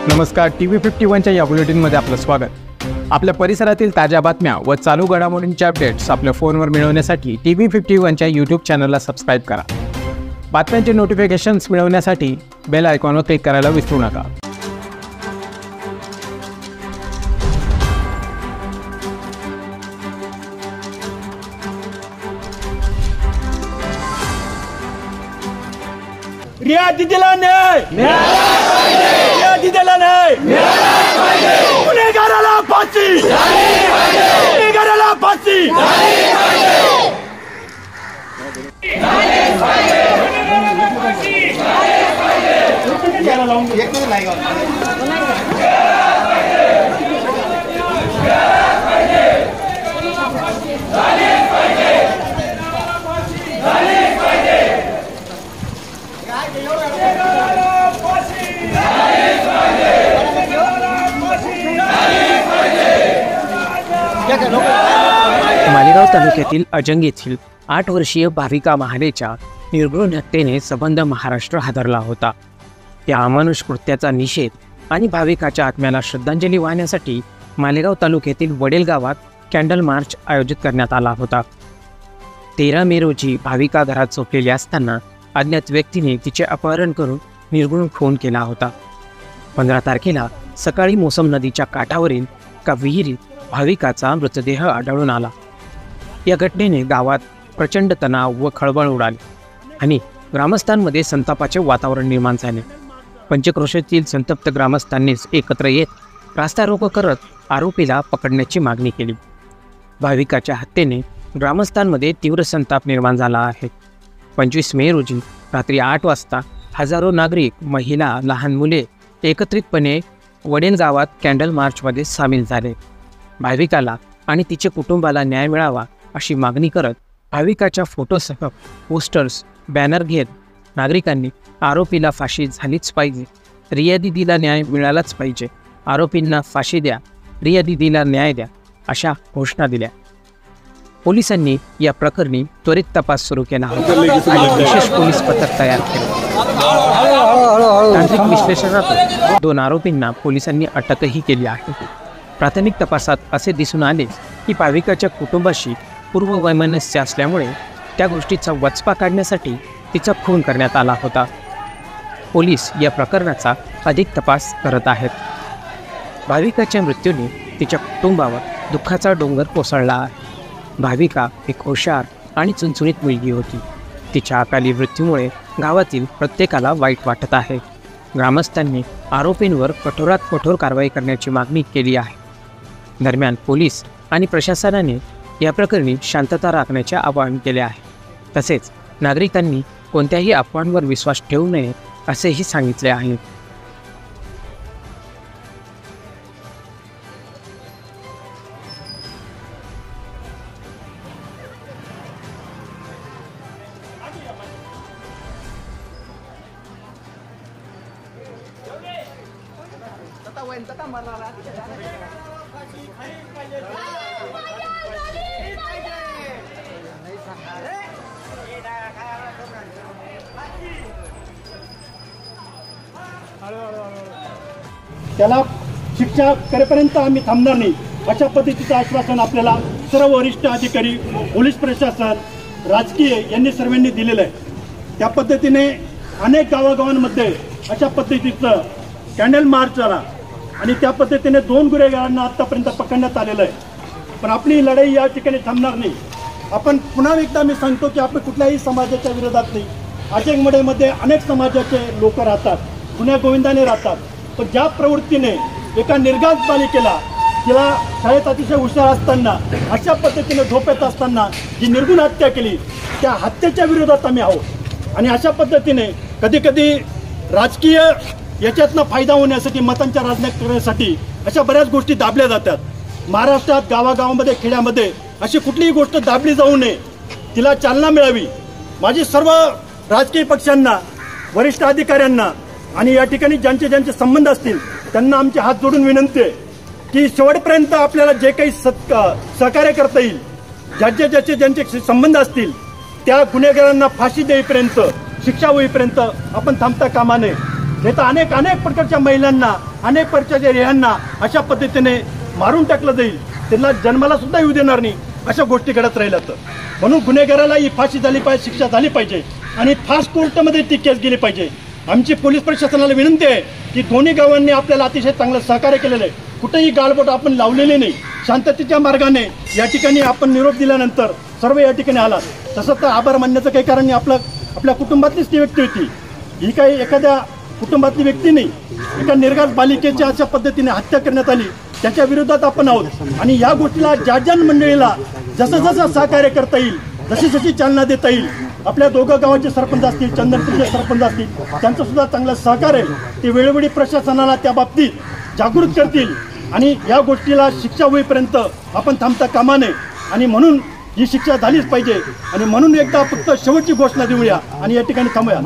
नमस्कार, TV51च्या या बुलेटिनमध्ये आपलं स्वागत। आपल्या परिसरातील ताज्या बातम्या व चालू घडामोडींचे अपडेट्स आपल्या फोनवर मिळवण्यासाठी TV51च्या YouTube चॅनलला सबस्क्राइब करा। बातम्यांचे नोटिफिकेशन्स मिळवण्यासाठी बेल आयकॉनवर क्लिक करायला विसरू नका। रियायती दिला नाही, रियायती दिला नाही, गुन्हेगाराला फाशी, गुन्हेगाराला फाशी। मालेगाव तालुक्यातील अजंग येथील 8 वर्षीय भाविका महालेच्या निर्घृण हत्येने संबंध महाराष्ट्र हादरला होता। या अमानुष कृत्याचा निषेध आणि भाविकाच्या आत्म्याला श्रद्धांजली वाहण्यासाठी मालेगाव तालुक्यातील वडेल गावात कॅन्डल मार्च आयोजित करण्यात आला होता। 13 मे रोजी भाविका घरात झोपलेली असताना अज्ञात व्यक्तीने तिचे अपहरण करून निर्घृण खून केला होता। 15 तारखेला सकाळी मोसम नदीच्या काठावरील एका विहिरीत भाविकाचा मृतदेह आढळून आला। या घटनेने गावात प्रचंड तणाव व खळबळ उडाली आणि ग्रामस्थांमध्ये संतापाचे वातावरण निर्माण झाले। पंचक्रोशीतील संतप्त ग्रामस्थांनीच एकत्र येत रास्ता रोको करत आरोपीला पकडण्याची मागणी केली। भाविकाच्या हत्येने ग्रामस्थांमध्ये तीव्र संताप निर्माण झाला आहे। 25 मे रोजी रात्री 8 वाजता हजारो नागरिक, महिला, लहान मुले एकत्रितपणे वडेल गावात कॅन्डल मार्चमध्ये सामील झाले। भाविकाला आणि तिच्या कुटुंबाला न्याय मिळावा अशी मागणी करत भाविकाच्या फोटोसह पोस्टर्स, बॅनर घेत नागरिकांनी आरोपीला फाशी झालीच पाहिजे, रिया दीदीला न्याय मिळालाच पाहिजे, आरोपींना फाशी द्या, रिया दीदीला न्याय द्या अशा घोषणा दिल्या। पोलिसांनी या प्रकरणी त्वरित तपास सुरू केला होता आणि विशेष पोलीस पथक तयार केले। तांत्रिक विश्लेषणातून 2 आरोपींना पोलिसांनी अटकही केली आहे। प्राथमिक तपासात असे दिसून आले की भाविकाच्या कुटुंबाशी पूर्ववैमनस्य असल्यामुळे त्या गोष्टीचा वचपा काढण्यासाठी तिचा खून करण्यात आला होता। पोलीस या प्रकरणाचा अधिक तपास करत आहेत। भाविकाच्या मृत्यूने तिच्या कुटुंबावर दुःखाचा डोंगर कोसळला आहे। भाविका एक हुशार आणि चुणचुणीत मुलगी होती। तिच्या अकाली मृत्यूमुळे गावातील प्रत्येकाला वाईट वाटत आहे। ग्रामस्थांनी आरोपींवर कठोरात कठोर कारवाई करण्याची मागणी केली आहे। दरम्यान पोलीस आणि प्रशासनाने या प्रकरणी शांतता राखण्याचे आवाहन केले आहे। तसेच नागरिकांनी कोणत्याही अफवांवर विश्वास ठेवू नये असेही सांगितले आहे। त्याला शिक्षा करेपर्यंत आम्ही थांबणार नाही अशा पद्धतीचं आश्वासन आपल्याला सर्व वरिष्ठ अधिकारी, पोलीस प्रशासन, राजकीय यांनी सर्वांनी दिलेलं आहे। त्या पद्धतीने अनेक गावागावांमध्ये अशा पद्धतीचं कॅन्डल मार्च झाला आणि त्या पद्धतीने 2 गुन्हेगारांना आतापर्यंत पकडण्यात आलेलं आहे। पण आपली लढाई या ठिकाणी थांबणार नाही। आपण पुन्हा एकदा मी सांगतो की आपण कुठल्याही समाजाच्या विरोधात नाही। अजंगमडेमध्ये अनेक समाजाचे लोक राहतात, गुन्ह्या गोविंदाने राहतात, पण ज्या प्रवृत्तीने एका निर्घात बालिकेला, तिला शाळेत अतिशय हुशार असताना अशा पद्धतीने झोपेत असताना जी निर्घृण हत्या केली, त्या हत्येच्या विरोधात आम्ही आहोत। आणि अशा पद्धतीने कधी कधी राजकीय याच्यातनं फायदा होण्यासाठी, मतांच्या राजनीती करण्यासाठी अशा बऱ्याच गोष्टी दाबल्या जातात। महाराष्ट्रात गावागावामध्ये, खेड्यामध्ये अशी कुठलीही गोष्ट दाबली जाऊ नये, तिला चालना मिळावी। माझी सर्व राजकीय पक्षांना, वरिष्ठ अधिकाऱ्यांना आणि या ठिकाणी ज्यांचे ज्यांचे संबंध असतील त्यांना आमचे हात जोडून विनंती आहे की शेवटपर्यंत आपल्याला जे काही सहकार्य करता येईल, ज्यांचे संबंध असतील त्या गुन्हेगारांना फाशी देईपर्यंत, शिक्षा होईपर्यंत आपण थांबता कामा नये। नाही तर अनेक प्रकारच्या महिलांना, अनेक प्रकारच्या रिहांना अशा पद्धतीने मारून टाकलं जाईल, त्यांना जन्माला सुद्धा येऊ देणार नाही, अशा गोष्टी घडत राहिल्या. तर म्हणून गुन्हेगाराला ही फाशी झाली पाहिजे, शिक्षा झाली पाहिजे आणि फास्ट कोर्टामध्ये ती केस गेली पाहिजे. आमची पोलीस प्रशासनाला विनंती आहे की दोन्ही गावांनी आपल्याला अतिशय चांगलं सहकार्य केलेलं आहे. कुठेही गालबोट आपण लावलेले नाही. शांततेच्या मार्गाने या ठिकाणी आपण निरोप दिल्यानंतर सर्व या ठिकाणी आला. तसं तर आभार मानण्याचं काही कारण नाही. आपल्या कुटुंबातलीच ती व्यक्ती होती. ही काही एखाद्या कुटुंबातली व्यक्ती नाही. एका निर्घात बालिकेची अशा पद्धतीने हत्या करण्यात आली, त्याच्या विरोधात आपण आहोत. आणि या गोष्टीला ज्या मंडळीला जसं सहकार्य करता येईल, जशी चालना देता येईल, आपल्या दोघं गावाचे सरपंच असतील, चंदनपूरचे सरपंच असतील, त्यांचं सुद्धा चांगलं सहकार्य ते वेळोवेळी प्रशासनाला त्या बाबतीत जागृत करतील आणि या गोष्टीला शिक्षा होईपर्यंत आपण थांबता कामा नये. आणि म्हणून ही शिक्षा झालीच पाहिजे. आणि म्हणून एकदा फक्त शेवटची घोषणा देऊया आणि या ठिकाणी थांबूया.